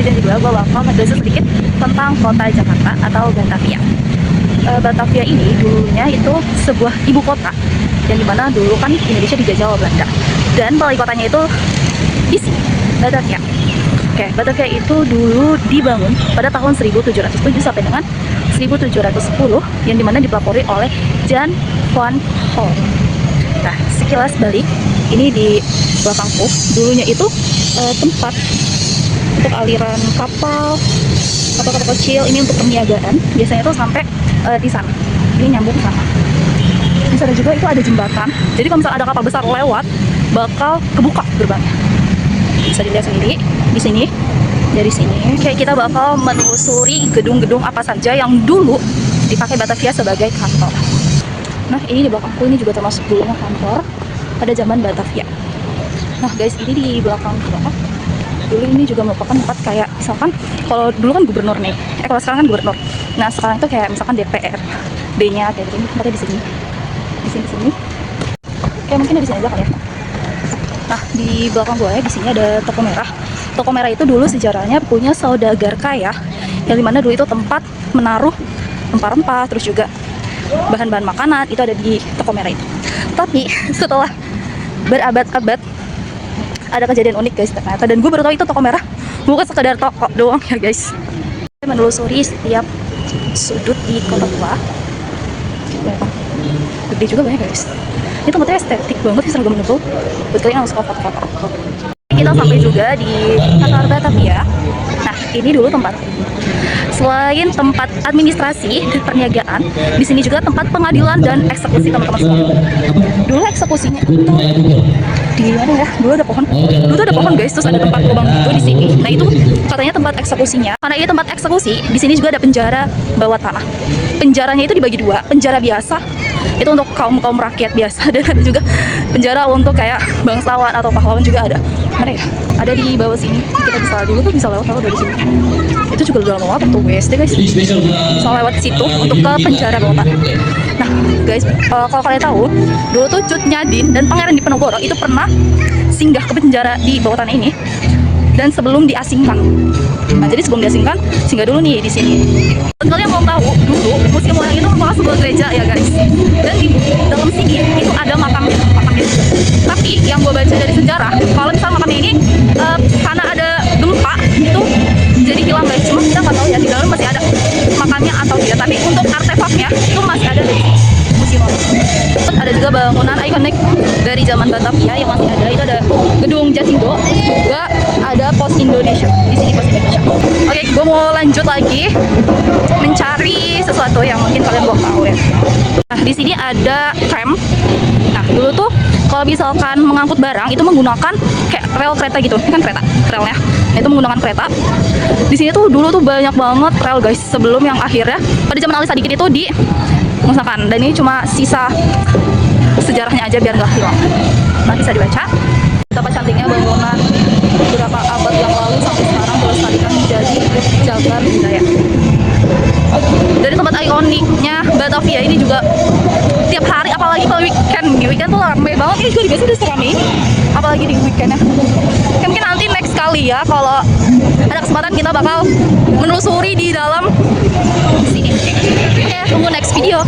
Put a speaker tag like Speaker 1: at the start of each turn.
Speaker 1: seperti janji gue bakal ngejelasin sedikit tentang kota Jakarta atau Batavia. Batavia ini dulunya itu sebuah ibu kota yang dimana dulu kan Indonesia dijajah oleh Belanda, dan balai kotanya itu di sini, Batavia. Oke, Batavia itu dulu dibangun pada tahun 1707 sampai dengan 1710 yang dimana dipelopori oleh Jan van Hol. Nah, sekilas balik, ini di belakangku dulunya itu tempat untuk aliran kapal atau kapal kecil ini untuk perniagaan. Biasanya itu sampai di sana, ini nyambung ke sana. Di sana juga itu ada jembatan, jadi kalau misalnya ada kapal besar lewat bakal kebuka gerbangnya. Bisa dilihat sendiri di sini. Dari sini kayak kita bakal menelusuri gedung-gedung apa saja yang dulu dipakai Batavia sebagai kantor. Nah, ini di belakangku ini juga termasuk dulunya kantor pada zaman Batavia. Nah guys, ini di belakang gua dulu ini juga merupakan tempat kayak misalkan kalau dulu kan gubernur nih, kalau sekarang kan gubernur. Nah sekarang itu kayak misalkan DPR, B-nya kayak gini, tempatnya di sini, di sini. Kayak mungkin di sini aja kali ya. Nah di belakang gua ya, di sini ada toko merah. Toko merah itu dulu sejarahnya punya saudagar kaya, yang dimana dulu itu tempat menaruh rempah-rempah, terus juga bahan-bahan makanan itu ada di toko merah itu. Tapi setelah berabad-abad ada kejadian unik guys ternyata, dan gue baru tahu itu toko merah bukan sekedar toko doang ya guys. Menelusuri setiap sudut di kota tua, gede juga banyak guys. Ini tempatnya estetik banget sih, seragam itu buat kalian yang suka foto-foto. Kita sampai juga di kantor Batavia. Nah, ini dulu tempat selain tempat administrasi dan perniagaan, di sini juga tempat pengadilan dan eksekusi teman-teman semua. Dulu eksekusinya itu di mana ya? Dulu ada pohon. Dulu tuh ada pohon guys, terus ada tempat lubang gitu di sini. Nah, itu katanya tempat eksekusinya. Karena ini tempat eksekusi, di sini juga ada penjara bawah tanah. Penjaranya itu dibagi dua, penjara biasa itu untuk kaum rakyat biasa, dan ada juga penjara untuk kayak bangsawan atau pahlawan juga ada. Mana ya? Ada di bawah sini. Kita bisa dulu tuh bisa lewat dari sini. Itu juga udah lama banget tuh WSD guys. Bisa lewat situ untuk ke penjara bawah tanah. Nah guys, kalau kalian tahu, dulu tuh Cut Nyadin dan Pangeran Diponegoro itu pernah singgah ke penjara di bawah tanah ini, dan sebelum diasingkan. Nah, jadi sebelum diasingkan, singgah dulu nih di sini. Kalian mau tahu, dulu Museum Wayang itu merupakan sebuah gereja ya guys. Dan di dalam sini itu ada makamnya juga. Tapi yang gue baca dari sejarah, kalau misalnya makamnya ini karena ada gempa itu jadi hilang guys. Cuma kita nggak tahu ya di dalam masih ada makamnya atau tidak. Tapi untuk artefaknya itu masih ada di museum. Terus ada juga bangunan ikonik dari zaman Batavia yang masih ada. Itu ada gedung Jatindo, juga ada Pos Indonesia. Di sini Pos Indonesia. Oke, gue mau lanjut lagi mencari sesuatu yang mungkin kalian belum tahu ya. Nah, di sini ada tram. Nah, dulu tuh kalau misalkan mengangkut barang itu menggunakan kayak rel kereta gitu. Ini kan kereta, relnya. Nah, itu menggunakan kereta. Di sini tuh dulu tuh banyak banget rel guys, sebelum yang akhirnya pada zaman Ali Sadikin itu dimusnahkan. Dan ini cuma sisa sejarahnya aja biar nggak hilang. Nah, bisa dibaca betapa cantiknya bangunan beberapa abad yang lalu sampai sekarang dilestarikan menjadi cagar budaya. Dari tempat ikoniknya Batavia ini juga tiap hari, apalagi kalau weekend tuh ramai banget. Ini juga biasanya udah seramai ini, apalagi di weekendnya. Mungkin nanti next kali ya, kalau ada kesempatan kita bakal menelusuri di dalam sini. Oke, tunggu next video.